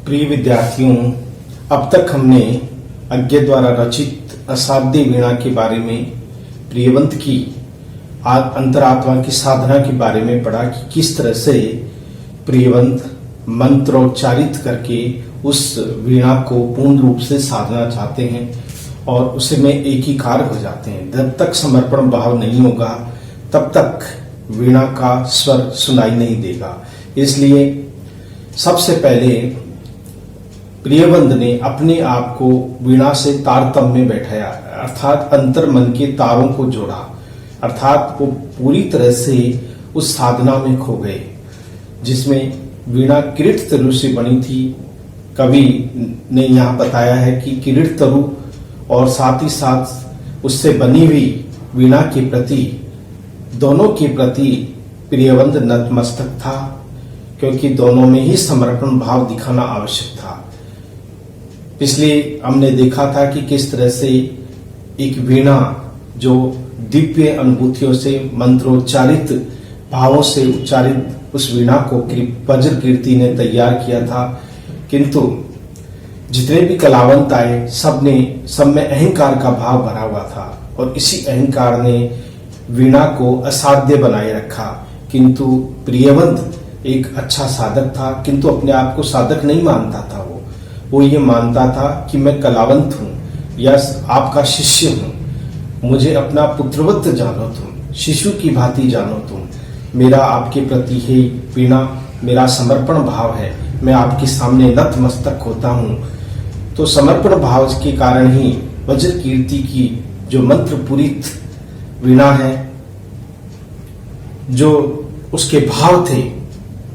प्रिय विद्यार्थियों, अब तक हमने अज्ञे द्वारा रचित असाध्य वीणा के बारे में, प्रियवंत की अंतरात्मा की साधना के बारे में पढ़ा कि किस तरह से प्रियवंत मंत्रोच्चारित करके उस वीणा को पूर्ण रूप से साधना चाहते हैं और उसे में एकीकार हो जाते हैं। जब तक समर्पण भाव नहीं होगा तब तक वीणा का स्वर सुनाई नहीं देगा। इसलिए सबसे पहले प्रियवंत ने अपने आप को वीणा से तारतम्य में बैठाया, अर्थात अंतर मन के तारों को जोड़ा, अर्थात वो पूरी तरह से उस साधना में खो गए जिसमें वीणा किरीट तरु से बनी थी। कवि ने यहाँ बताया है कि किरीट तरु और साथ ही साथ उससे बनी हुई वीणा के प्रति, दोनों के प्रति प्रियवंत नतमस्तक था, क्योंकि दोनों में ही समर्पण भाव दिखाना आवश्यक था। इसलिए हमने देखा था कि किस तरह से एक वीणा जो दिव्य अनुभूतियों से मंत्रोच्चारित भावों से उच्चारित उस वीणा को वज्र कीर्ति ने तैयार किया था, किंतु जितने भी कलावंत आए सब में अहंकार का भाव भरा हुआ था और इसी अहंकार ने वीणा को असाध्य बनाए रखा। किंतु प्रियवंत एक अच्छा साधक था, किंतु अपने आप को साधक नहीं मानता था। वो ये मानता था कि मैं कलावंत हूँ या आपका शिष्य हूँ, मुझे अपना पुत्रवत जानो तुम, शिशु की भांति जानो तुम, मेरा आपके प्रति ही वीणा मेरा समर्पण भाव है, मैं आपके सामने नतमस्तक होता हूँ। तो समर्पण भाव के कारण ही वज्र कीर्ति की जो मंत्र पूरित वीणा है, जो उसके भाव थे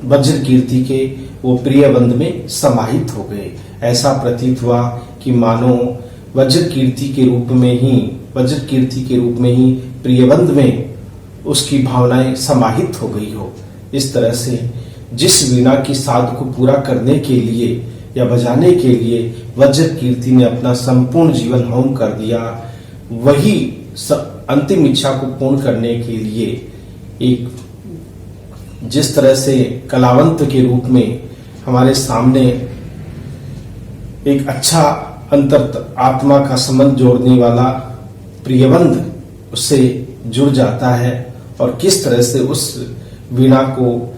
वज्र कीर्ति के, वो प्रियवंत में समाहित हो गए। ऐसा प्रतीत हुआ कि मानो वज्र कीर्ति के रूप में ही प्रियवंत में उसकी भावनाएं समाहित हो गई हो। इस तरह से जिस वीणा की साध को पूरा करने के लिए या बजाने के लिए वज्र कीर्ति ने अपना संपूर्ण जीवन होम कर दिया, वही अंतिम इच्छा को पूर्ण करने के लिए एक जिस तरह से कलावंत के रूप में हमारे सामने एक अच्छा अंतर आत्मा का संबंध जोड़ने वाला प्रियवंत उससे जुड़ जाता है और किस तरह से उस वीणा को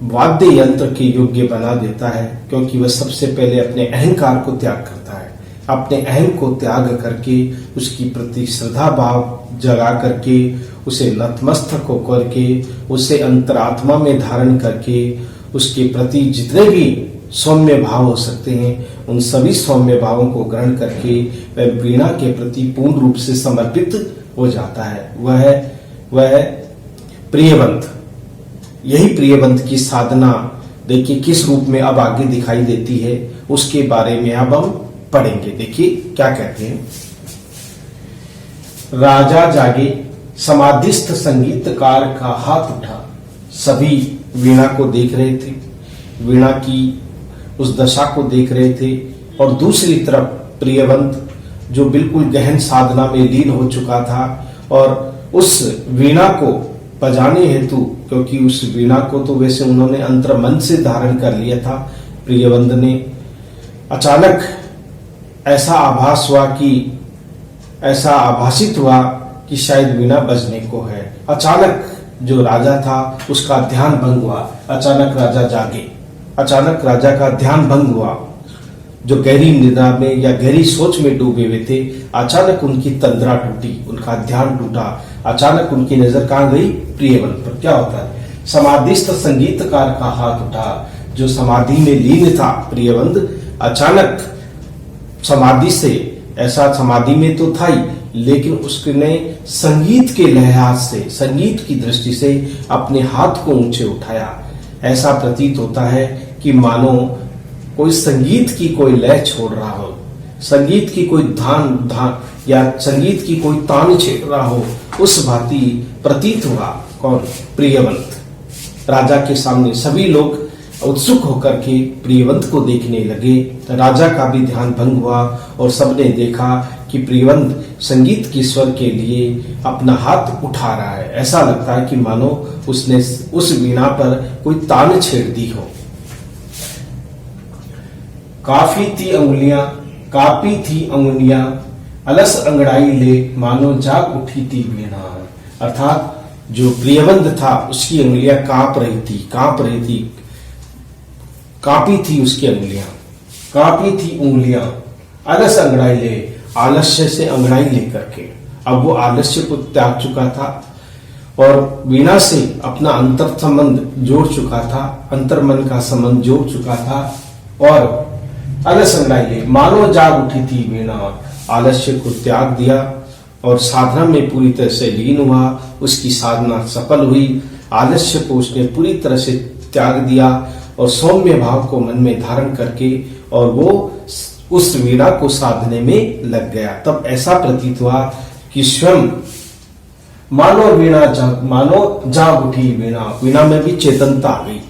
वाद्य यंत्र के योग्य बना देता है, क्योंकि वह सबसे पहले अपने अहंकार को त्याग करता है। अपने अहम को त्याग करके उसकी प्रति श्रद्धा भाव जगा करके उसे नतमस्तक होकर के उसे अंतरात्मा में धारण करके उसके प्रति जितने भी सौम्य भाव हो सकते हैं उन सभी सौम्य भावों को ग्रहण करके वह वीणा के प्रति पूर्ण रूप से समर्पित हो जाता है। वह प्रियवंत। यही प्रियवंत की साधना देखिए किस रूप में अब आगे दिखाई देती है, उसके बारे में अब हम पढ़ेंगे। देखिए क्या कहते हैं। राजा जागे, समाधिस्थ संगीतकार का हाथ उठा। सभी वीणा को देख रहे थे, वीणा की उस दशा को देख रहे थे और दूसरी तरफ प्रियवंत जो बिल्कुल गहन साधना में लीन हो चुका था और उस वीणा को बजाने हेतु, क्योंकि उस वीणा को तो वैसे उन्होंने अंतर मन से धारण कर लिया था, प्रियवंत ने अचानक ऐसा आभासित हुआ कि शायद वीणा बजने को है। अचानक जो राजा था उसका ध्यान भंग हुआ। अचानक राजा जागे, अचानक राजा का ध्यान भंग हुआ। जो गहरी निद्रा में या गहरी सोच में डूबे हुए थे, अचानक उनकी तंद्रा टूटी, उनका ध्यान टूटा। अचानक उनकी नजर कहाँ गई? प्रियवंत पर। क्या होता है? समाधिस्थ संगीतकार का हाथ उठा। जो समाधि में लीन था प्रियवंत, अचानक समाधि से, ऐसा समाधि में तो था ही, लेकिन उसने संगीत के लिहाज से, संगीत की दृष्टि से अपने हाथ को ऊंचे उठाया। ऐसा प्रतीत होता है कि मानो कोई संगीत की कोई लय छोड़ रहा हो, संगीत की कोई धान या संगीत की कोई तान छेड़ रहा हो, उस भांति प्रतीत हुआ। कौन? प्रियवंत। राजा के सामने सभी लोग उत्सुक होकर के प्रियवंत को देखने लगे। राजा का भी ध्यान भंग हुआ और सबने देखा कि प्रियवंत संगीत के स्वर के लिए अपना हाथ उठा रहा है। ऐसा लगता है कि मानो उसने उस वीणा पर कोई तान छेड़ दी हो। कापी थी अंगुलियां अलस अंगड़ाई ले, मानो जाग उठी थी वीणा। अर्थात जो प्रियबंध था उसकी अंगुलियां कांप रही थी, कापी थी उसकी अंगुलियां, कापी थी उंगलियां, अलस अंगड़ाई ले, आलस्य से अंगड़ाई लेकर के। अब वो आलस्य को त्याग चुका था और वीणा से अपना अंतर संबंध जोड़ चुका था, अंतर्मन का संबंध जोड़ चुका था और अलस अंगड़ाई ले, मानो जाग उठी थी वीणा। आलस्य को त्याग दिया और साधना में पूरी तरह से लीन हुआ, उसकी साधना सफल हुई। आलस्य को उसने पूरी तरह से त्याग दिया और सौम्य भाव को मन में धारण करके और वो उस वीणा को साधने में लग गया। तब ऐसा प्रतीत हुआ कि स्वयं मानो जाग उठी वीणा में भी चेतनता आ गई,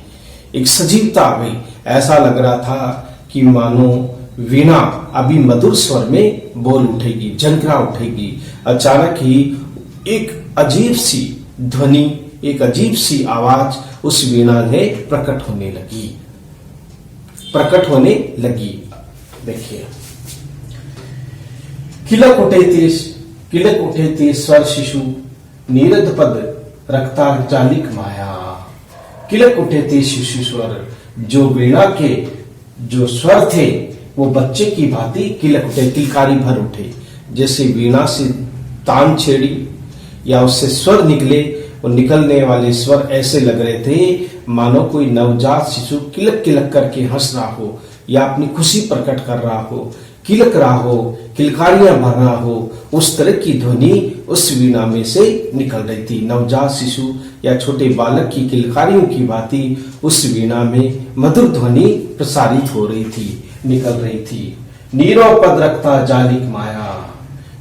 एक सजीवता आ गई। ऐसा लग रहा था कि मानो वीणा अभी मधुर स्वर में बोल उठेगी, झंकरा उठेगी। अचानक ही एक अजीब सी ध्वनि, एक अजीब सी आवाज उस वीणा में प्रकट होने लगी। देखिए, किलक उठे थे स्वर शिशु, नीरद पद रखता जालिक माया। किलक उठे थे शिशु स्वर, जो वीणा के जो स्वर थे वो बच्चे की भांति किलक उठे, किलकारी भर उठे। जैसे वीणा से तान छेड़ी या उससे स्वर निकले, वो निकलने वाले स्वर ऐसे लग रहे थे मानो कोई नवजात शिशु किलक किलक करके हंस रहा हो या अपनी खुशी प्रकट कर रहा हो, किलक रहा हो, किलकारियां भर रहा हो। उस तरह की ध्वनि उस वीणा में से निकल रही थी। नवजात शिशु या छोटे बालक की किलकारियों की भांति उस वीणा में मधुर ध्वनि प्रसारित हो रही थी, निकल रही थी। नीरो पद रखता जालिक माया,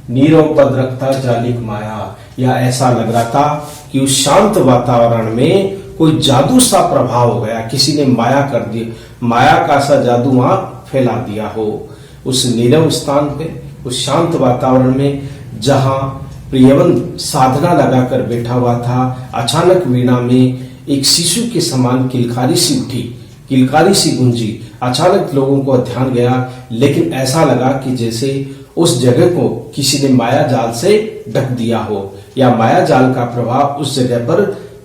नीरो पद रखता जालिक माया। या ऐसा लग रहा था कि उस शांत वातावरण में कोई जादू सा प्रभाव हो गया, किसी ने माया कर दिया, माया का सा जादू वहां फैला दिया हो। उस नीरव स्थान पे, उस शांत वातावरण में जहां प्रियवंत साधना लगाकर बैठा हुआ था, अचानक वीणा में एक शिशु के समान किलकारी सी उठी, किलकारी सी गूंजी। अचानक लोगों को ध्यान गया, लेकिन ऐसा लगा कि जैसे उस जगह को किसी ने माया जाल से ढक दिया हो या माया जाल का प्रभाव उस जगह पर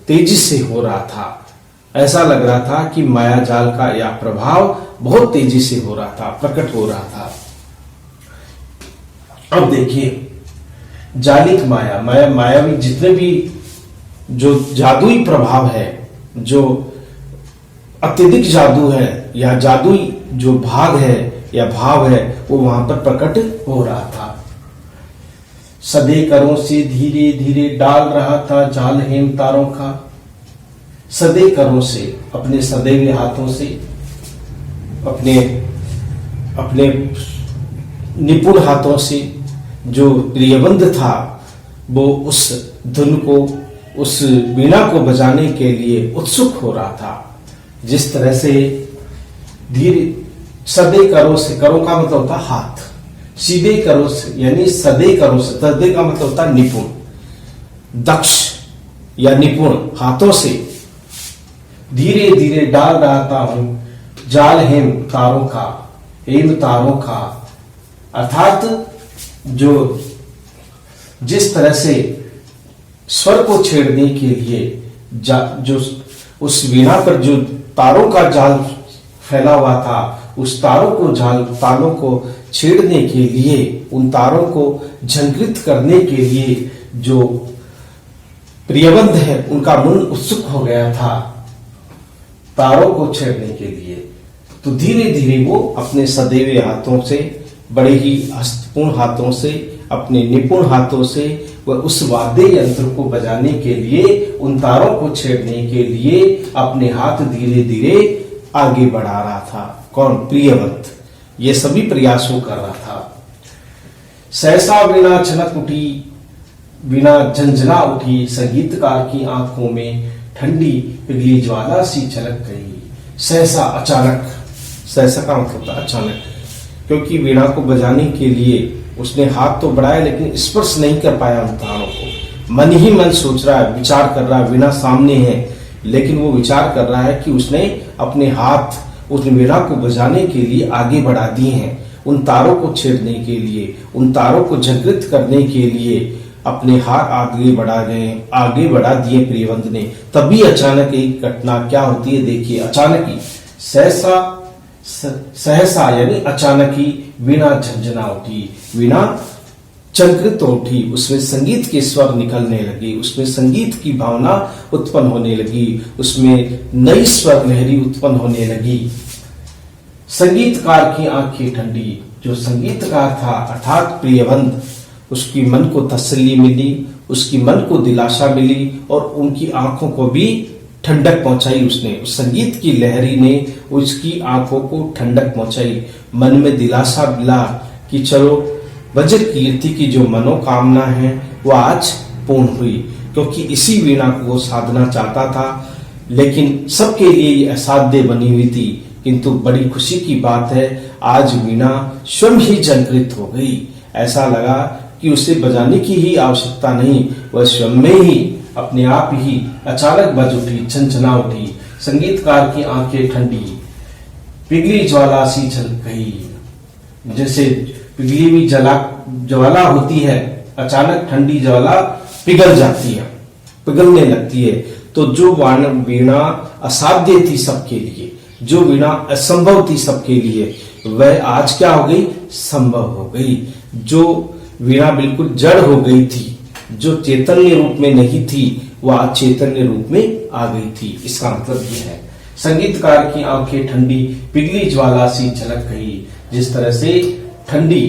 तेजी से हो रहा था। ऐसा लग रहा था कि माया जाल का यह प्रभाव बहुत तेजी से हो रहा था, प्रकट हो रहा था। अब देखिए, जालिक मायावी जितने भी जो जादुई प्रभाव है, जो अत्यधिक जादू है या जादुई जो भाग है या भाव है, वो वहां पर प्रकट हो रहा था। सदे करों से धीरे धीरे डाल रहा था जाल हेम तारों का। सदे करों से, अपने सदैव हाथों से, अपने निपुण हाथों से जो प्रियबंध था वो उस धुन को, उस वीणा को बजाने के लिए उत्सुक हो रहा था। जिस तरह से धीरे सदे करो से, करो का मतलब होता हाथ, सीधे करो से यानी सदे करो से, सदे का मतलब होता निपुण, दक्ष या निपुण हाथों से धीरे धीरे डाल रहा था हूं जाल हेम तारों का, हेम तारों का। अर्थात जो जिस तरह से स्वर को छेड़ने के लिए जो उस वीणा पर जो तारों का जाल फैला हुआ था, उस तारों को छेड़ने के लिए, उन तारों को झंकृत करने के लिए जो प्रियबंध है उनका मन उत्सुक हो गया था तारों को छेड़ने के लिए। तो धीरे धीरे वो अपने सदैव हाथों से, बड़े ही हस्तपूर्ण हाथों से, अपने निपुण हाथों से वह उस वाद्य यंत्र को बजाने के लिए, उन तारों को छेड़ने के लिए अपने हाथ धीरे धीरे आगे बढ़ा रहा था। कौन? प्रियवंत। ये सभी प्रयासों कर रहा था। सहसा वीणा छनक उठी, वीणा झंझना उठी, संगीतकार की आंखों में ठंडी पिघली ज्वाला सी छलक गई। सहसा, अचानक, सहसा का मतलब था अचानक, क्योंकि वीणा को बजाने के लिए उसने हाथ तो बढ़ाया लेकिन स्पर्श नहीं कर पाया उन तारों को। मन ही मन सोच रहा है, विचार कर रहा है, वीणा सामने है, लेकिन वो विचार कर रहा है कि उसने अपने हाथ उस वीणा को बजाने के लिए आगे बढ़ा दिए हैं, उन तारों को छेड़ने के लिए, उन तारों को जागृत करने के लिए अपने हाथ आगे बढ़ा दिए प्रियवंत ने। तभी अचानक एक घटना क्या होती है, देखिए। अचानक ही सहसा यानी अचानक ही वीणा झंझना उठी, वीणा चंकृत उठी, उसमें संगीत के स्वर निकलने लगे, उसमें संगीत की भावना उत्पन्न होने लगी, उसमें नई स्वर लहरी उत्पन्न होने लगी। संगीतकार की आंखें ठंडी, जो संगीतकार था अर्थात प्रियवंत, उसकी मन को तसल्ली मिली, उसकी मन को दिलासा मिली और उनकी आंखों को भी ठंडक पहुंचाई। उसने उस संगीत की लहरी ने उसकी आंखों को ठंडक पहुंचाई, मन में दिलासा मिला कि चलो वज्र कीर्ति की जो मनोकामना है वो आज पूर्ण हुई, क्योंकि इसी वीणा को वो साधना चाहता था, लेकिन सबके लिए ये असाध्य बनी हुई थी। किंतु बड़ी खुशी की बात है, आज वीणा स्वयं ही झंकृत हो गई। ऐसा लगा कि उसे बजाने की ही आवश्यकता नहीं, वह स्वयं में ही अपने आप ही अचानक बज उठी, झंझना उठी। संगीतकार की आंखें ठंडी, पिघली ज्वाला सी झलक गई। जैसे पिघली हुई ज्वाला होती है, अचानक ठंडी ज्वाला पिघल जाती है, पिघलने लगती है। तो जो वीणा असाध्य थी सबके लिए, जो वीणा असंभव थी सबके लिए, वह आज क्या हो गई, संभव हो गई। जो वीणा बिल्कुल जड़ हो गई थी, जो चैतन्य रूप में नहीं थी, वह आज चैतन्य रूप में आ गई थी। इसका मतलब यह है, संगीतकार की आंखें ठंडी, पिघली ज्वाला सी झलक गई। जिस तरह से ठंडी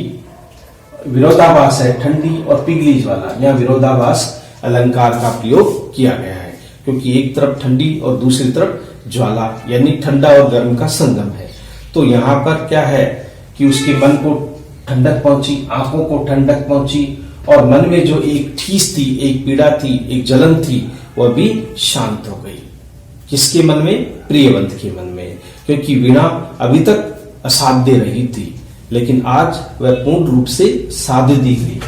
विरोधाभास है, ठंडी और पिघली ज्वाला, यहाँ विरोधाभास अलंकार का प्रयोग किया गया है, क्योंकि एक तरफ ठंडी और दूसरी तरफ ज्वाला, यानी ठंडा और गर्म का संगम है। तो यहाँ पर क्या है कि उसके मन को ठंडक पहुंची, आंखों को ठंडक पहुंची, और मन में जो एक ठीस थी, एक पीड़ा थी, एक जलन थी, वह भी शांत हो गई। किसके मन में, प्रियवंत के मन में, क्योंकि वीणा अभी तक असाध्य रही थी, लेकिन आज वह पूर्ण रूप से साध्य दी गई।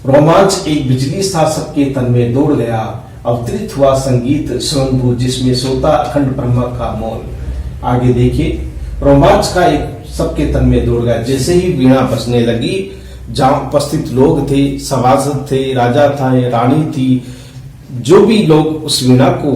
रोमांच एक बिजली सा सबके तन में दौड़ गया, अवतरित हुआ संगीत स्वयंभू जिसमें सोता अखंड ब्रह्म का मौन। आगे देखिए, रोमांच का एक सबके तन में दौड़ गया। जैसे ही वीणा बजने लगी, जहां उपस्थित लोग थे, सभासद थे, राजा था, रानी थी, जो भी लोग उस वीणा को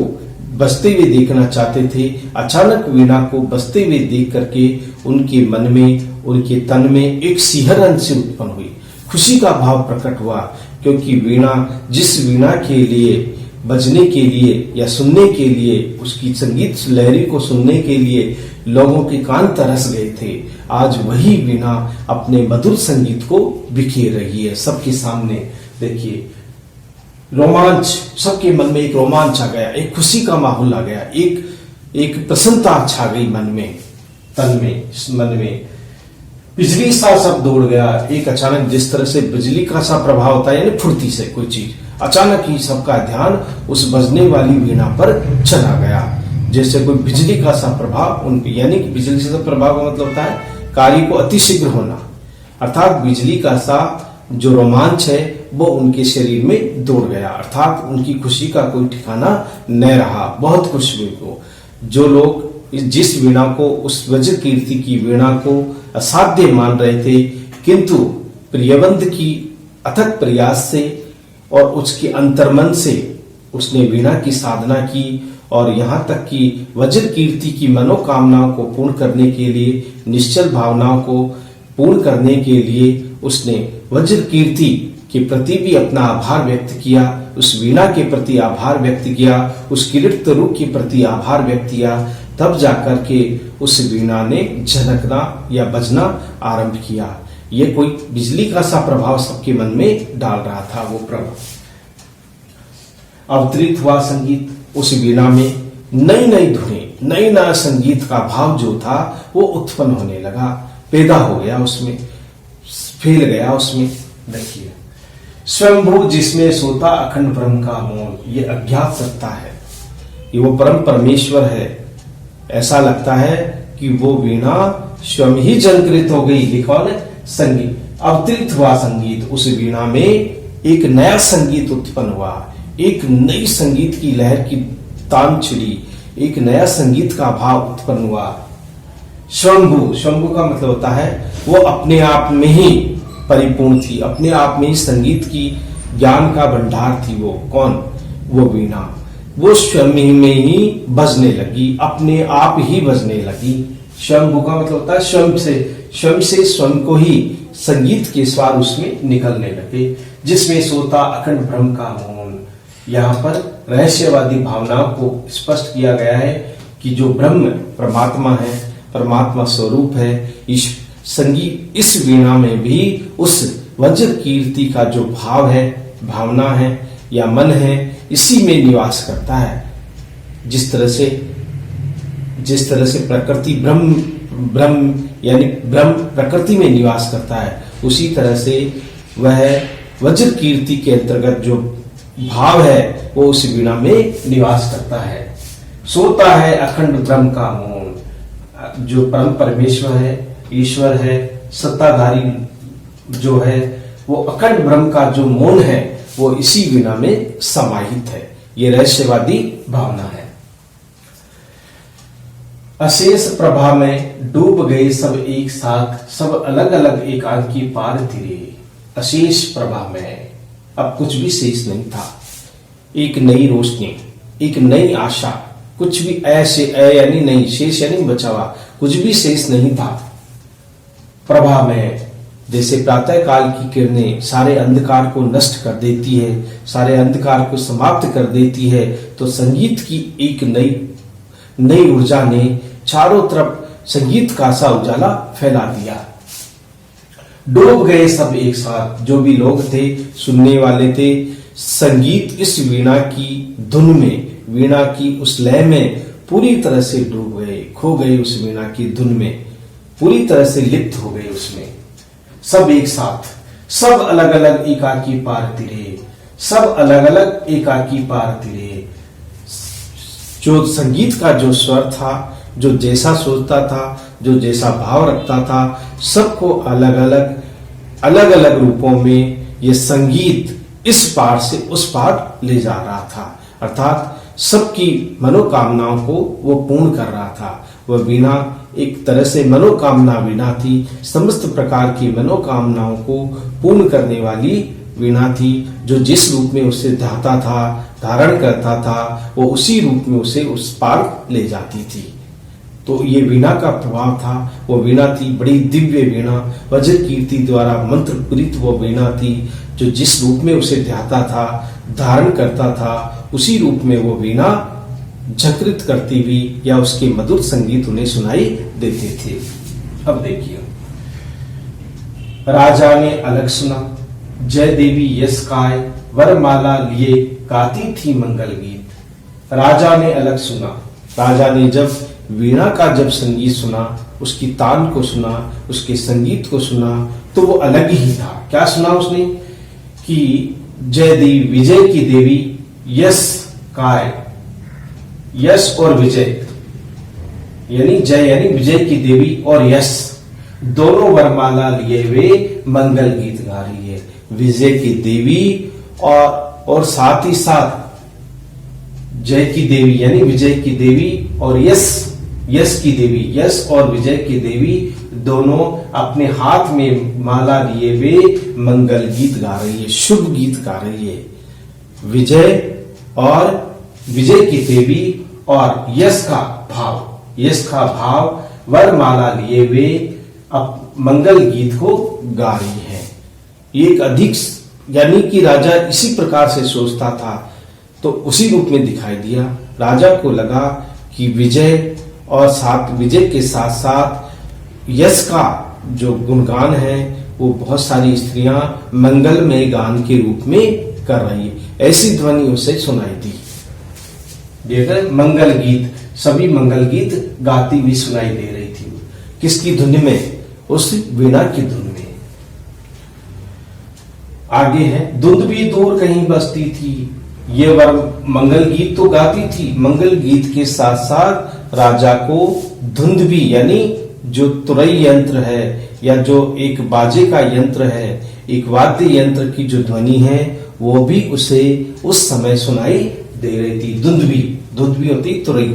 बजते हुए देखना चाहते थे, अचानक वीणा को बजते हुए देख करके उनके मन में, उनके तन में एक सिहरन से उत्पन्न हुई, खुशी का भाव प्रकट हुआ। क्योंकि वीणा, जिस वीणा के लिए बजने के लिए या सुनने के लिए, उसकी संगीत लहरी को सुनने के लिए लोगों के कान तरस गए थे, आज वही वीणा अपने मधुर संगीत को बिखेर रही है सबके सामने। देखिए, रोमांच, सबके मन में एक रोमांच आ गया, एक खुशी का माहौल आ गया, एक प्रसन्नता छा गई मन में, तन में, मन में। बिजली सा सब दौड़ गया। एक अचानक, जिस तरह से बिजली का सा प्रभाव होता है, यानी फुर्ती से कोई चीज, अचानक ही सबका ध्यान उस बजने वाली वीणा पर चला गया। जैसे कोई बिजली का सा प्रभाव उन, यानी कि बिजली का प्रभाव का मतलब होता है कार्य को अतिशीघ्र होना, अर्थात बिजली का सा जो रोमांच है वो उनके शरीर में दौड़ गया, अर्थात उनकी खुशी का कोई ठिकाना न रहा। बहुत खुश हुए वो, जो लोग जिस वीणा को, उस वज्र कीर्ति की वीणा को असाध्य मान रहे थे, किंतु प्रियवंत की अथक प्रयास से और उसके अंतर्मन से उसने वीणा की साधना की, और यहाँ तक कि वज्र कीर्ति की मनोकामनाओं को पूर्ण करने के लिए, निश्चल भावनाओं को पूर्ण करने के लिए उसने वज्र कीर्ति के प्रति भी अपना आभार व्यक्त किया, उस वीणा के प्रति आभार व्यक्त किया, उस किरीट रूप के प्रति आभार व्यक्त किया। तब जाकर के उस वीणा ने झनकना या बजना आरंभ किया। ये कोई बिजली का सा प्रभाव सबके मन में डाल रहा था। वो प्रभाव अवतरित हुआ संगीत, उस वीणा में नई नई धुनें, नई नया संगीत का भाव जो था वो उत्पन्न होने लगा, पैदा हो गया, उसमें फैल गया। उसमें देखिए, स्वयंभू जिसमें सोता अखंड ब्रह्म का मौन, ये अज्ञात सत्ता है, ये वो परम परमेश्वर है। ऐसा लगता है कि वो वीणा स्वयं ही झंकृत हो गई। लिखा है संगीत, अवतरित हुआ संगीत, उस वीणा में एक नया संगीत उत्पन्न हुआ, एक नई संगीत की लहर की तान छिड़ी, एक नया संगीत का भाव उत्पन्न हुआ। स्वयंभू, स्वयंभू का मतलब होता है वो अपने आप में ही परिपूर्ण थी, अपने आप में ही संगीत की ज्ञान का भंडार थी। वो कौन? वो वीणा। वो स्वयं में ही बजने लगी, अपने आप ही बजने लगी। स्वयंभू का मतलब होता है स्वयं से स्वयं को ही संगीत के स्वर उसमें निकलने लगे, जिसमें सोता अखंड ब्रह्म का मौन। यहाँ पर रहस्यवादी भावनाओं को स्पष्ट किया गया है कि जो ब्रह्म परमात्मा है, परमात्मा स्वरूप है, इस संगीत, इस वीणा में भी उस वज्र कीर्ति का जो भाव है, भावना है या मन है, इसी में निवास करता है। जिस तरह से प्रकृति ब्रह्म यानी ब्रह्म प्रकृति में निवास करता है, उसी तरह से वह वज्र कीर्ति के अंतर्गत जो भाव है वो उस वीणा में निवास करता है। सोता है अखंड ब्रह्म का मौन। जो परम परमेश्वर है, ईश्वर है, सत्ताधारी जो है, वो अखंड ब्रह्म का जो मौन है वो इसी वीणा में समाहित है। ये रहस्यवादी भावना है। अशेष प्रभा में डूब गए सब एक साथ, सब अलग अलग एकांकी पार तिरे। अशेष प्रभा में अब कुछ भी शेष नहीं था। एक नई रोशनी, एक नई आशा, कुछ भी ऐसे यानी नहीं, शेष यानी बचा हुआ, कुछ भी शेष नहीं था। प्रभा में जैसे प्रातः काल की किरणें सारे अंधकार को नष्ट कर देती है, सारे अंधकार को समाप्त कर देती है, तो संगीत की एक नई ऊर्जा ने चारों तरफ संगीत का सा उजाला फैला दिया। डूब गए सब एक साथ, जो भी लोग थे, सुनने वाले थे, संगीत इस वीणा की धुन में, वीणा की उस लय में पूरी तरह से डूब गए, खो गए उस वीणा की धुन में, पूरी तरह से लिप्त हो गए उसमें। सब एक साथ, सब अलग अलग एकाकी पार तिरे, सब अलग अलग एकाकी पार तिरे। जो संगीत का जो स्वर था, जो जैसा सोचता था, जो जैसा भाव रखता था, सबको अलग अलग रूपों में ये संगीत इस पार से उस पार ले जा रहा था। अर्थात सबकी मनोकामनाओं को वो पूर्ण कर रहा था। वह वीणा एक तरह से मनोकामना वीणा थी, समस्त प्रकार की मनोकामनाओं को पूर्ण करने वाली वीणा थी। जो जिस रूप में उसे धाता था, धारण करता था, वो उसी रूप में उसे उस पार ले जाती थी। तो ये वीणा का प्रभाव था। वो वीणा थी बड़ी दिव्य वीणा, वज्र कीर्ति द्वारा मंत्र पूरित वो वीणा थी। जो जिस रूप में उसे ध्याता था, धारण करता था, उसी रूप में वो वीणा झकृत करती हुई या उसके मधुर संगीत उन्हें सुनाई देते थे। अब देखिए, राजा ने अलग सुना, जय देवी यश काय, वरमाला लिए गाती थी मंगल गीत। राजा ने अलग सुना, राजा ने जब वीणा का जब संगीत सुना, उसकी तान को सुना, उसके संगीत को सुना, तो वो अलग ही था। क्या सुना उसने कि जय देवी, विजय की देवी, यश काय, यश और विजय यानी जय यानी विजय की देवी और यश दोनों वरमाला लिए वे मंगल गीत गा रही है। विजय की देवी और साथ ही साथ जय की देवी यानी विजय की देवी और यश की देवी, यश और विजय की देवी दोनों अपने हाथ में माला लिए वे मंगल गीत गा रही है, शुभ गीत गा रही है। विजय की देवी और यश का भाव वरमाला लिए वे अब मंगल गीत को गा रही है। एक अधिक यानी कि राजा इसी प्रकार से सोचता था, तो उसी रूप में दिखाई दिया। राजा को लगा कि विजय के साथ साथ यश का जो गुणगान है वो बहुत सारी स्त्रियां मंगलमय गान के रूप में कर रही है, ऐसी ध्वनि उसे सुनाई दी। देखिए, मंगल गीत, सभी मंगल गीत गाती हुई सुनाई दे रही थी। किसकी धुन में? उस वीणा की धुन में। आगे है, धुंध भी दूर कहीं बसती थी, ये वर मंगल गीत तो गाती थी, मंगल गीत के साथ साथ राजा को धुंध भी यानी जो तुरई यंत्र है या जो एक बाजे का यंत्र है, एक वाद्य यंत्र की जो ध्वनि है, वो भी उसे उस समय सुनाई दे रही थी। धुंध भी होती तुरई,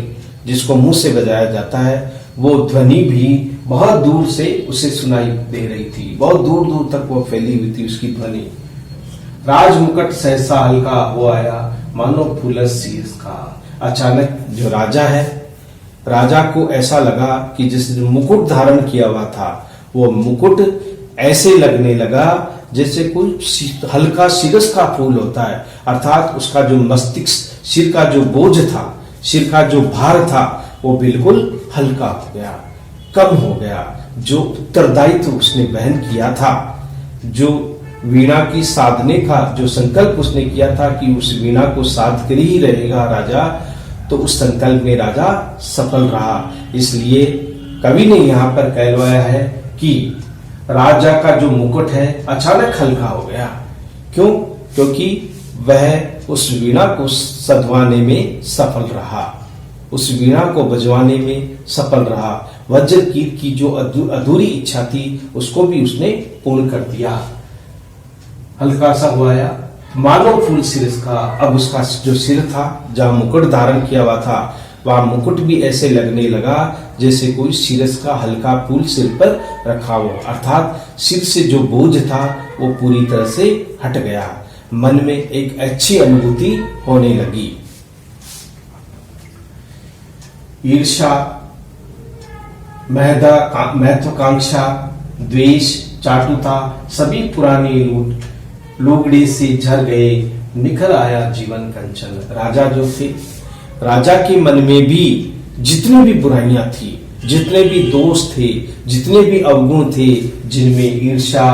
जिसको मुंह से बजाया जाता है, वो ध्वनि भी बहुत दूर से उसे सुनाई दे रही थी, बहुत दूर दूर तक वो फैली हुई थी उसकी ध्वनि। राज मुकुट सहसा हल्का हो आया, मानो फूलस शीर्ष का। अचानक जो राजा है, राजा को ऐसा लगा कि जिसने मुकुट धारण किया हुआ था, वो मुकुट ऐसे लगने लगा जैसे कोई हल्का शिरस का फूल होता है, अर्थात उसका जो मस्तिष्क, सिर का जो बोझ था, सिर का जो भार था, वो बिल्कुल हल्का हो गया, कम हो गया। जो उत्तरदायित्व उसने वहन किया था, जो वीणा की साधने का जो संकल्प उसने किया था कि उस वीणा को साध कर ही रहेगा राजा, तो उस संकल्प में राजा सफल रहा। इसलिए कवि ने यहाँ पर कहलवाया है कि राजा का जो मुकुट है अचानक हल्का हो गया। क्यों? क्योंकि वह उस वीणा को सधवाने में सफल रहा, उस वीणा को बजवाने में सफल रहा। वज्रकीर्त की जो अधूरी इच्छा थी उसको भी उसने पूर्ण कर दिया। हल्का सा हुआ, मानो फूल सिर का। अब उसका जो सिर था, जहां मुकुट धारण किया हुआ था, वह मुकुट भी ऐसे लगने लगा जैसे कोई सिरस का हल्का फूल सिर पर रखा हो, अर्थात सिर से जो बोझ था वो पूरी तरह से हट गया। मन में एक अच्छी अनुभूति होने लगी। ईर्ष्या, महत्वाकांक्षा, द्वेष, चाटुता सभी पुराने लुगड़े से झर गए, निखर आया जीवन कंचन। राजा जो थे, राजा के मन में भी जितनी भी बुराइयां थी, जितने भी दोष थे, जितने भी अवगुण थे, जिनमें ईर्ष्या,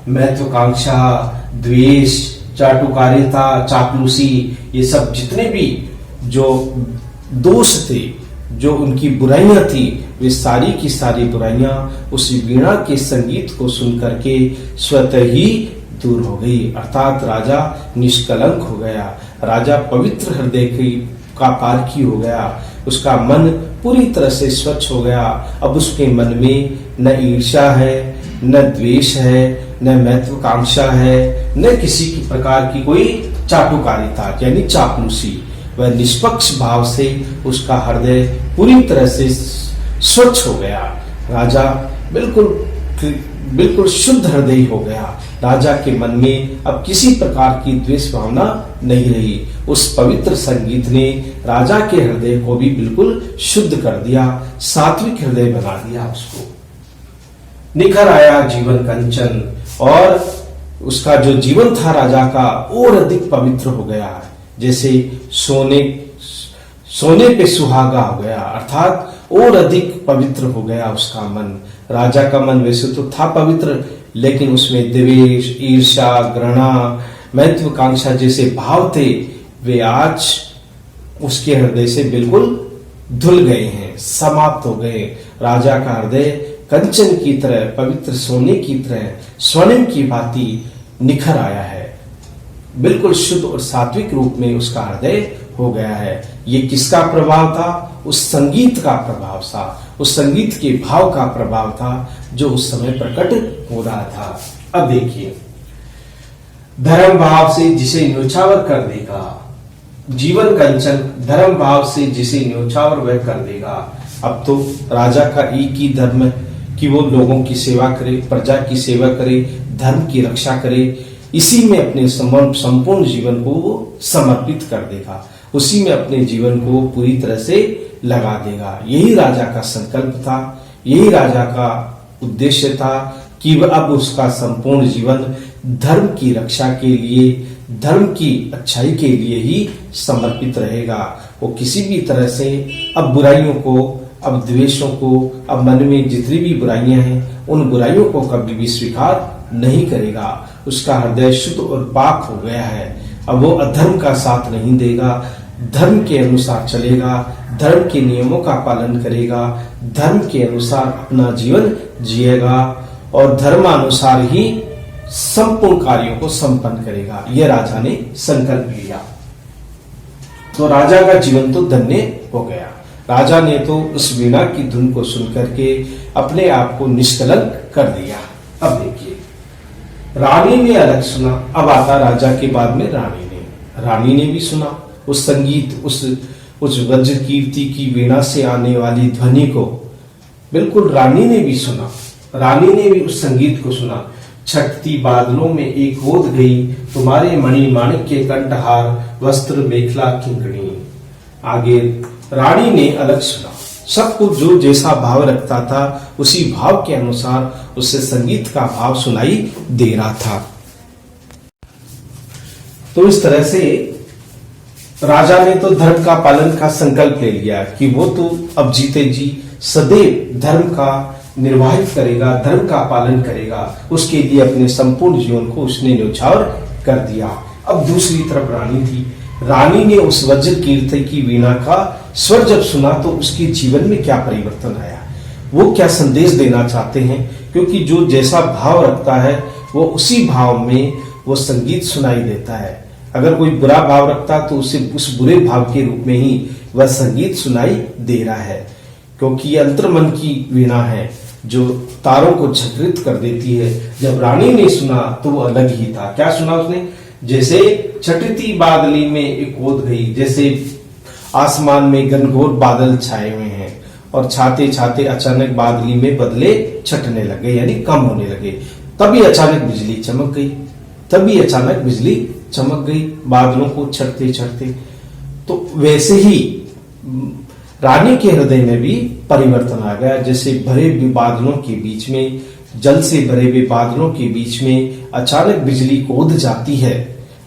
महत्वाकांक्षा, द्वेष, चाटुकारिता, चापलूसी, ये सब जितने भी जो दोष थे, जो उनकी बुराइयां थी, वे सारी की सारी बुराइयां उस वीणा के संगीत को सुन करके स्वतः ही दूर हो गई। अर्थात राजा निष्कलंक हो गया, राजा पवित्र हृदय का पारखी हो गया, उसका मन पूरी तरह से स्वच्छ हो गया। अब उसके मन में न ईर्ष्या है, न द्वेष है, न महत्वाकांक्षा है, न किसी की प्रकार की कोई चाटुकारिता यानी चापलूसी। वह निष्पक्ष भाव से उसका हृदय पूरी तरह से स्वच्छ हो गया। राजा बिल्कुल शुद्ध हृदय हो गया। राजा के मन में अब किसी प्रकार की द्वेष भावना नहीं रही। उस पवित्र संगीत ने राजा के हृदय को भी बिल्कुल शुद्ध कर दिया, सात्विक हृदय बना दिया उसको। निखर आया जीवन कंचन, और उसका जो जीवन था राजा का और अधिक पवित्र हो गया, जैसे सोने पे सुहागा हो गया, अर्थात और अधिक पवित्र हो गया उसका मन। राजा का मन वैसे तो था पवित्र, लेकिन उसमें द्वेष, ईर्ष्या, घृणा, महत्वाकांक्षा जैसे भाव थे, वे आज उसके हृदय से बिल्कुल धुल गए हैं, समाप्त हो गए। राजा का हृदय कंचन की तरह, पवित्र सोने की तरह, स्वर्णिम की भांति निखर आया है, बिल्कुल शुद्ध और सात्विक रूप में उसका हृदय हो गया है। ये किसका प्रभाव था? उस संगीत का प्रभाव था, उस संगीत के भाव का प्रभाव था जो उस समय प्रकट हो रहा था। अब देखिए, धर्म भाव से जिसे न्योछावर कर देगा, जीवन कंचन धर्म भाव से जिसे न्योछावर वह कर देगा। अब तो राजा का एक ही धर्म है कि वो लोगों की सेवा करे, प्रजा की सेवा करे, धर्म की रक्षा करे, इसी में अपने संपूर्ण जीवन को वो समर्पित कर देगा, उसी में अपने जीवन को पूरी तरह से लगा देगा। यही राजा का संकल्प था, यही राजा का उद्देश्य था कि वह अब उसका संपूर्ण जीवन धर्म की रक्षा के लिए, धर्म की अच्छाई के लिए ही समर्पित रहेगा। वो किसी भी तरह से अब बुराइयों को, अब द्वेषों को, अब मन में जितनी भी बुराइयां हैं, उन बुराइयों को कभी भी स्वीकार नहीं करेगा। उसका हृदय शुद्ध और पाक हो गया है। अब वो अधर्म का साथ नहीं देगा, धर्म के अनुसार चलेगा, धर्म के नियमों का पालन करेगा, धर्म के अनुसार अपना जीवन जिएगा और धर्मानुसार ही संपूर्ण कार्यों को संपन्न करेगा। यह राजा ने संकल्प लिया, तो राजा का जीवन तो धन्य हो गया। राजा ने तो उस वीणा की धुन को सुन करके अपने आप को निष्कलंक कर दिया। अब देखिए, रानी ने अलग सुना। अब आता राजा के बाद में रानी ने भी सुना उस संगीत, उस वज्र कीर्ति की वीणा से आने वाली ध्वनि को बिल्कुल रानी ने भी सुना, रानी ने भी उस संगीत को सुना। छटती बादलों में एक ओद गई तुम्हारे मणि माणिक के कंठहार वस्त्र मेखला किंकणी। आगे रानी ने अलग सुना, सब कुछ जो जैसा भाव रखता था उसी भाव के अनुसार उसे संगीत का भाव सुनाई दे रहा था। तो इस तरह से राजा ने तो धर्म का पालन का संकल्प ले लिया कि वो तो अब जीते जी सदैव धर्म का निर्वाहित करेगा, धर्म का पालन करेगा। उसके लिए अपने संपूर्ण जीवन को उसने न्यौछावर कर दिया। अब दूसरी तरफ रानी थी, रानी ने उस वज्र कीर्ति की वीणा का स्वर जब सुना तो उसके जीवन में क्या परिवर्तन आया, वो क्या संदेश देना चाहते हैं, क्योंकि जो जैसा भाव रखता है वो उसी भाव में वो संगीत सुनाई देता है। अगर कोई बुरा भाव रखता तो उसे उस बुरे भाव के रूप में ही वह संगीत सुनाई दे रहा है, क्योंकि ये अंतर्मन की वीणा है जो तारों को झकझोर कर देती है। जब रानी ने सुना तो वो अलग ही था। क्या सुना उसने? जैसे छटती बादली में एक ओद गई, जैसे आसमान में घनघोर बादल छाए हुए हैं और छाते छाते अचानक बादली में बदले छटने लगे, यानी कम होने लगे। तभी अचानक बिजली चमक गई, तभी अचानक बिजली चमक गई बादलों को छटते छटते। तो वैसे ही रानी के हृदय में भी परिवर्तन आ गया। जैसे भरे हुए बादलों के बीच में, जल से भरे हुए बादलों के बीच में अचानक बिजली कूद जाती है,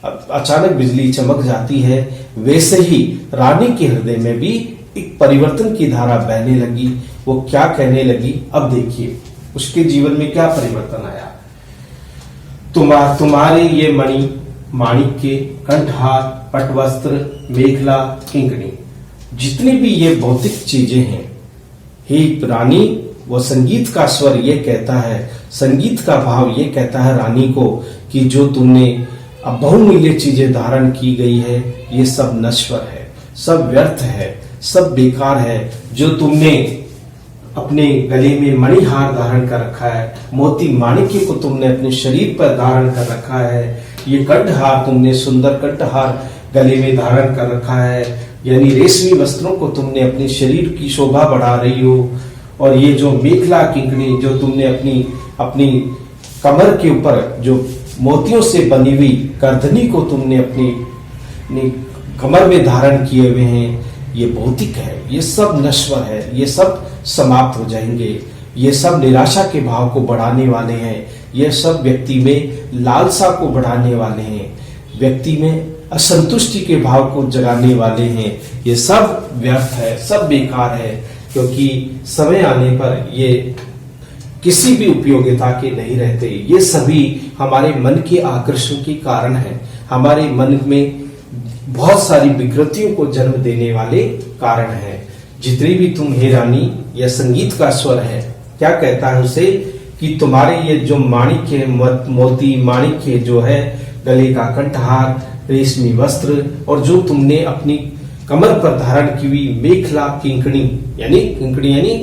अचानक बिजली चमक जाती है, वैसे ही रानी के हृदय में भी एक परिवर्तन की धारा बहने लगी। वो क्या कहने लगी, अब देखिए उसके जीवन में क्या परिवर्तन आया। तुम्हारे ये मणि माणिक के कंठहार पटवस्त्र मेखला किंकणी, जितनी भी ये भौतिक चीजें हैं, हे रानी, वो संगीत का स्वर ये कहता है, संगीत का भाव ये कहता है रानी को कि जो तुमने अब बहुमूल्य चीजें धारण की गई है ये सब नश्वर है, सब व्यर्थ है, सब बेकार है। जो तुमने अपने गले में मणिहार धारण कर रखा है, मोती माणिक्य को तुमने अपने शरीर पर धारण कर रखा है, ये कंठहार तुमने सुंदर कंठहार गले में धारण कर रखा है, यानी रेशमी वस्त्रों को तुमने अपने शरीर की शोभा बढ़ा रही हो, और ये जो मेखला किंकणी जो तुमने अपनी कमर के ऊपर जो मोतियों से बनी हुई करधनी को तुमने अपनी कमर में धारण किए हुए हैं, ये भौतिक है, ये सब नश्वर है, ये सब समाप्त हो जाएंगे, ये सब निराशा के भाव को बढ़ाने वाले हैं, ये सब व्यक्ति में लालसा को बढ़ाने वाले हैं, व्यक्ति में असंतुष्टि के भाव को जगाने वाले हैं। ये सब व्यर्थ है, सब बेकार है, क्योंकि समय आने पर ये किसी भी उपयोगिता के नहीं रहते। ये सभी हमारे मन के आकर्षण के कारण है, हमारे मन में बहुत सारी विकृतियों को जन्म देने वाले कारण है। जितनी भी तुम हे रानी, यह संगीत का स्वर है, क्या कहता है उसे कि तुम्हारे ये जो माणिक्य मोती माणिक्य जो है, गले का कंठहार, रेशमी वस्त्र, और जो तुमने अपनी कमर पर धारण की हुई मेखला किंकणी यानी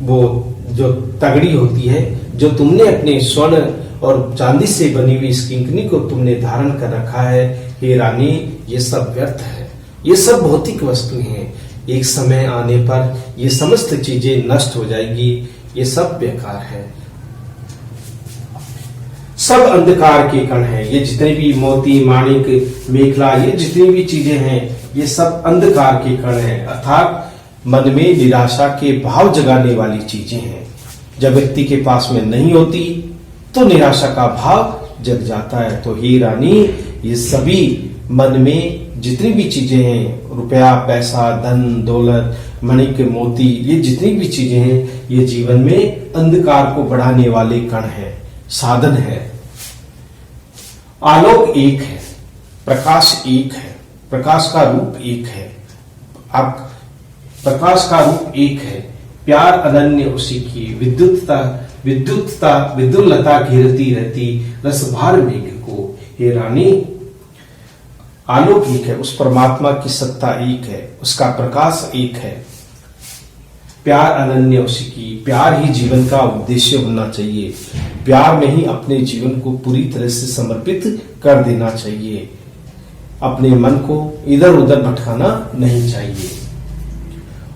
वो जो तगड़ी होती है, जो तुमने अपने स्वर्ण और चांदी से बनी हुई इस किंकणी को तुमने धारण कर रखा है, हे रानी, ये सब व्यर्थ है, ये सब भौतिक वस्तुएं हैं। एक समय आने पर ये समस्त चीजें नष्ट हो जाएगी, ये सब बेकार है, सब अंधकार के कण हैं। ये जितने भी मोती माणिक मेखला, ये जितनी भी चीजें हैं, ये सब अंधकार के कण हैं, अर्थात मन में निराशा के भाव जगाने वाली चीजें हैं। जब व्यक्ति के पास में नहीं होती तो निराशा का भाव जग जाता है। तो हे रानी, ये सभी मन में जितनी भी चीजें हैं, रुपया पैसा धन दौलत मणिक मोती, ये जितनी भी चीजें हैं, ये जीवन में अंधकार को बढ़ाने वाले कण हैं, साधन है। आलोक एक है, प्रकाश एक है, प्रकाश का रूप एक है, आप प्रकाश का रूप एक है, प्यार अनन्य उसी की, विद्युल्लता घेरती रहती रसभार मेघ को। हे रानी, आलोक एक है, उस परमात्मा की सत्ता एक है, उसका प्रकाश एक है, प्यार अनन्य उसी की। प्यार ही जीवन का उद्देश्य होना चाहिए, प्यार में ही अपने जीवन को पूरी तरह से समर्पित कर देना चाहिए, अपने मन को इधर उधर भटकाना नहीं चाहिए।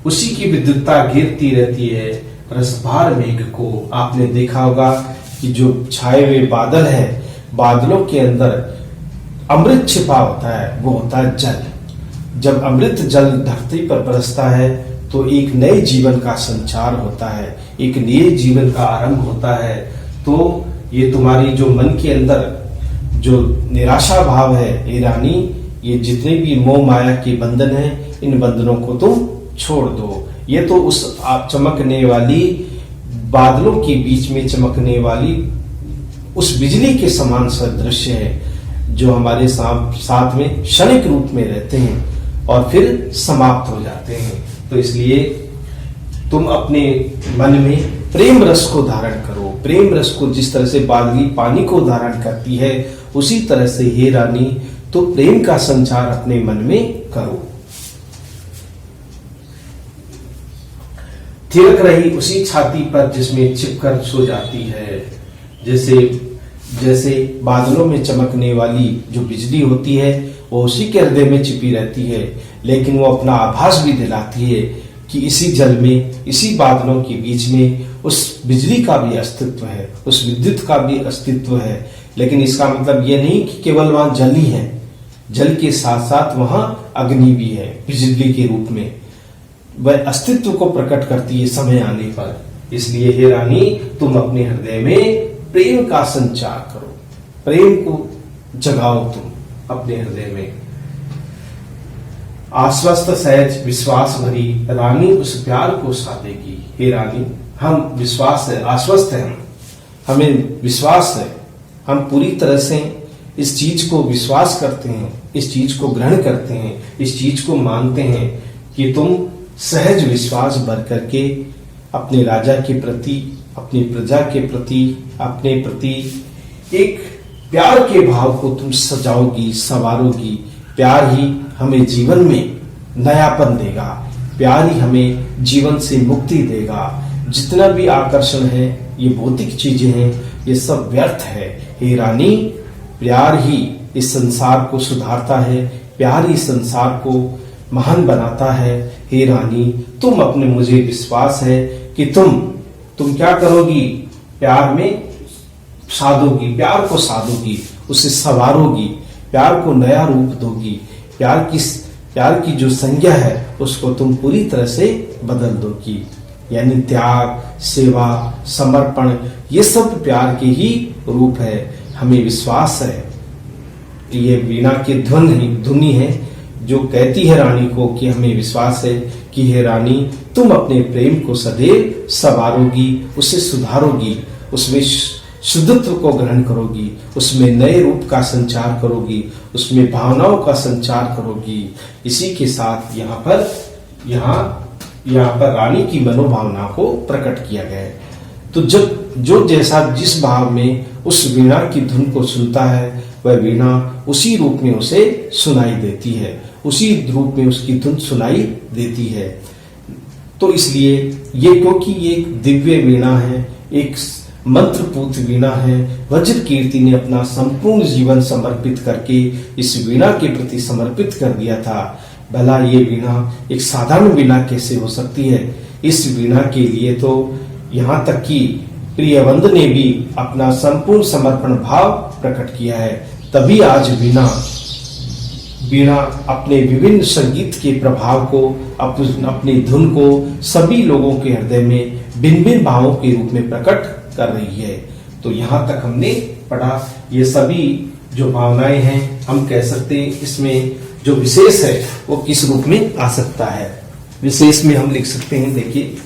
उसी की विद्युतता गिरती रहती है रसभार मेघ को। आपने देखा होगा कि जो छाए हुए बादल है, बादलों के अंदर अमृत छिपा होता है, वो होता है जल। जब अमृत जल धरती पर बरसता है तो एक नए जीवन का संचार होता है, एक नए जीवन का आरंभ होता है। तो ये तुम्हारी जो मन के अंदर जो निराशा भाव है, हे रानी, ये जितने भी मोह माया के बंधन हैं, इन बंधनों को तुम छोड़ दो। ये तो उस चमकने वाली बादलों के बीच में चमकने वाली उस बिजली के समान सदृश है जो हमारे साथ में क्षणिक रूप में रहते हैं और फिर समाप्त हो जाते हैं। तो इसलिए तुम अपने मन में प्रेम रस को धारण करो। प्रेम रस को जिस तरह से बादली पानी को धारण करती है, उसी तरह से हे रानी तो प्रेम का संचार अपने मन में करो। थिरक रही उसी छाती पर जिसमें छिपकर सो जाती है। जैसे जैसे बादलों में चमकने वाली जो बिजली होती है वो उसी के हृदय में छिपी रहती है, लेकिन वो अपना आभास भी दिलाती है कि इसी जल में, इसी बादलों के बीच में उस बिजली का भी अस्तित्व है, उस विद्युत का भी अस्तित्व है। लेकिन इसका मतलब ये नहीं कि केवल वहां जल ही है, जल के साथ साथ वहां अग्नि भी है बिजली के रूप में। वह अस्तित्व को प्रकट करती है समय आने पर। इसलिए हे रानी तुम अपने हृदय में प्रेम का संचार करो, प्रेम को जगाओ तुम अपने हृदय में। आश्वस्त सहज विश्वास भरी रानी उस प्यार को साधेगी। हे रानी हम विश्वास है, आश्वस्त है, हमें विश्वास है, हम पूरी तरह से इस चीज को विश्वास करते हैं, इस चीज को ग्रहण करते हैं, इस चीज को मानते हैं कि तुम सहज विश्वास भर करके अपने राजा के प्रति, अपनी प्रजा के प्रति, अपने प्रति एक प्यार के भाव को तुम सजाओगी, संवारोगी। प्यार ही हमें जीवन में नयापन देगा, प्यार ही हमें जीवन से मुक्ति देगा। जितना भी आकर्षण है, ये भौतिक चीजें हैं, ये सब व्यर्थ है। हे रानी प्यार ही इस संसार को सुधारता है, प्यार ही संसार को महान बनाता है। हे रानी तुम अपने, मुझे विश्वास है कि तुम क्या करोगी, प्यार में साधोगी, प्यार को साधोगी, उसे संवारोगी, प्यार को नया रूप दोगी। प्यार की जो संज्ञा है उसको तुम पूरी तरह से बदल दोगी। यानी त्याग, सेवा, समर्पण, ये सब प्यार के ही रूप है। हमें विश्वास है कि ये वीणा की ध्वनि है जो कहती है रानी को कि हमें विश्वास है कि हे रानी तुम अपने प्रेम को सदैव संवारोगी, उसे सुधारोगी, उसमें शुद्धत्व को ग्रहण करोगी, उसमें नए रूप का संचार करोगी, उसमें भावनाओं का संचार करोगी। इसी के साथ यहाँ पर रानी की मनोभावना को प्रकट किया गया है। तो जो जैसा जिस भाव में उस वीणा की धुन को सुनता है, वह वीणा उसी रूप में उसे सुनाई देती है, उसी रूप में उसकी धुन सुनाई देती है। तो इसलिए ये, क्योंकि ये एक दिव्य वीणा है, एक मंत्रपूत वीणा है, वज्र कीर्ति ने अपना संपूर्ण जीवन समर्पित करके इस वीणा के प्रति समर्पित कर दिया था। भला ये वीणा एक साधारण वीणा कैसे हो सकती है? इस वीणा के लिए तो यहाँ तक कि प्रियवंद ने भी अपना संपूर्ण समर्पण भाव प्रकट किया है। तभी आज वीणा अपने विभिन्न संगीत के प्रभाव को, अपनी धुन को सभी लोगों के हृदय में भिन्न भिन्न भावों के रूप में प्रकट कर रही है। तो यहाँ तक हमने पढ़ा, ये सभी जो भावनाएं हैं, हम कह सकते हैं इसमें जो विशेष है वो किस रूप में आ सकता है। विशेष में हम लिख सकते हैं, देखिए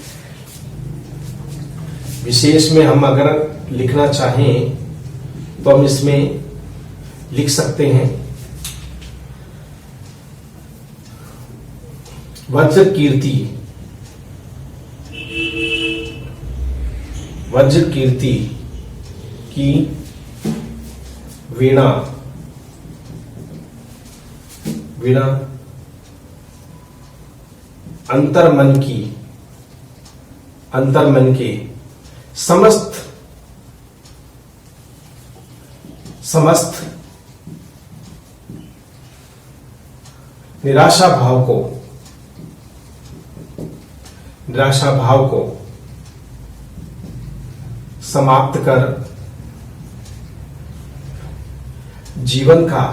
विशेष में हम अगर लिखना चाहें तो हम इसमें लिख सकते हैं वज्र कीर्ति की वीणा अंतर्मन के समस्त निराशा भाव को निराशा भाव को समाप्त कर जीवन का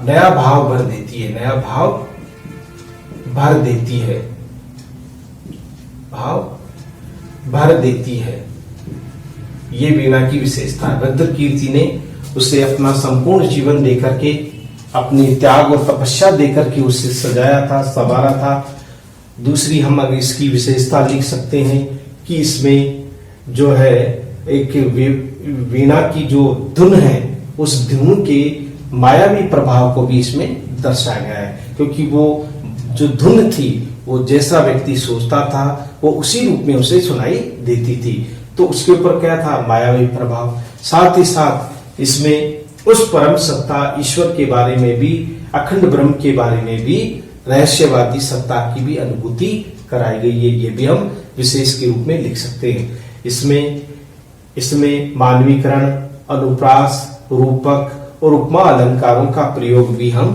नया भाव भर देती है, नया भाव भर देती है, भाव भर देती है। ये वीणा की विशेषता है। रुद्रकीर्ति ने उसे अपना संपूर्ण जीवन देकर के, अपनी त्याग और तपस्या देकर के उसे सजाया था, संवारा था। दूसरी हम अगर इसकी विशेषता लिख सकते हैं कि इसमें जो है एक वीणा की जो धुन है, उस धुन के मायावी प्रभाव को भी इसमें दर्शाया गया है, क्योंकि वो जो धुन थी वो जैसा व्यक्ति सोचता था वो उसी रूप में उसे सुनाई देती थी। तो उसके ऊपर क्या था? मायावी प्रभाव। साथ ही साथ इसमें उस परम सत्ता ईश्वर के बारे में भी, अखंड ब्रह्म के बारे में भी, रहस्यवादी सत्ता की भी अनुभूति कराई गई है। ये भी हम विशेष के रूप में लिख सकते हैं। इसमें मानवीकरण, अनुप्रास, रूपक और उपमा अलंकारों का प्रयोग भी हम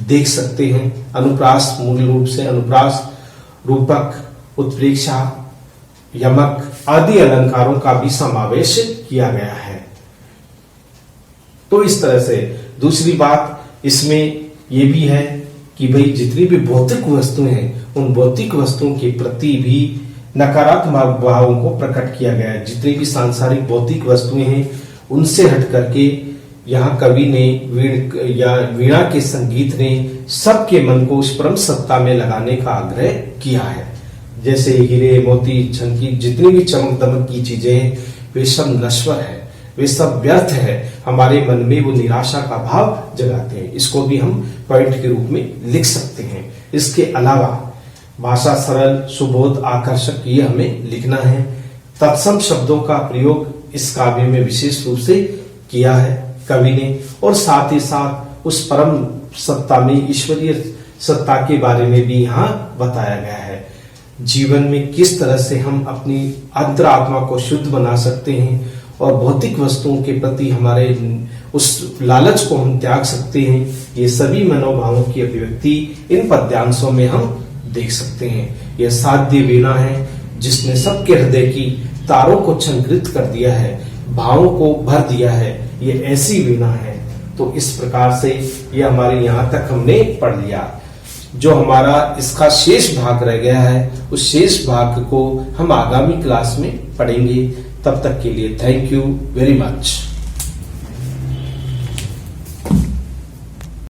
देख सकते हैं। अनुप्रास मूल रूप से अनुप्रास, रूपक, उत्प्रेक्षा, यमक आदि अलंकारों का भी समावेश किया गया है। तो इस तरह से दूसरी बात इसमें यह भी है कि भाई जितनी भी भौतिक वस्तुएं हैं, उन भौतिक वस्तुओं के प्रति भी नकारात्मक भावों को प्रकट किया गया है। जितनी भी सांसारिक भौतिक वस्तुएं हैं, उनसे हट करके यहाँ कवि ने वीणा के संगीत ने सबके मन को उस परम सत्ता में लगाने का आग्रह किया है। जैसे हीरे, मोती, झनकी, जितनी भी चमक दमक की चीजें हैं, वे सब नश्वर है, वे सब व्यर्थ है। हमारे मन में वो निराशा का भाव जगाते हैं। इसको भी हम पॉइंट के रूप में लिख सकते हैं। इसके अलावा भाषा सरल, सुबोध, आकर्षक, ये हमें लिखना है। तत्सम शब्दों का प्रयोग इस काव्य में विशेष रूप से किया है कवि ने, और साथ ही साथ उस परम सत्ता में, ईश्वरीय सत्ता के बारे में भी यहाँ बताया गया है। जीवन में किस तरह से हम अपनी अंतरात्मा को शुद्ध बना सकते हैं और भौतिक वस्तुओं के प्रति हमारे उस लालच को हम त्याग सकते हैं, ये सभी मनोभावों की अभिव्यक्ति इन पद्यांशों में हम देख सकते हैं। यह साध्य वीणा है जिसने सबके हृदय की तारों को छंकृत कर दिया है, भावों को भर दिया है। ये ऐसी वीणा है। तो इस प्रकार से ये हमारे यहाँ तक हमने पढ़ लिया। जो हमारा इसका शेष भाग रह गया है, उस शेष भाग को हम आगामी क्लास में पढ़ेंगे। तब तक के लिए थैंक यू वेरी मच।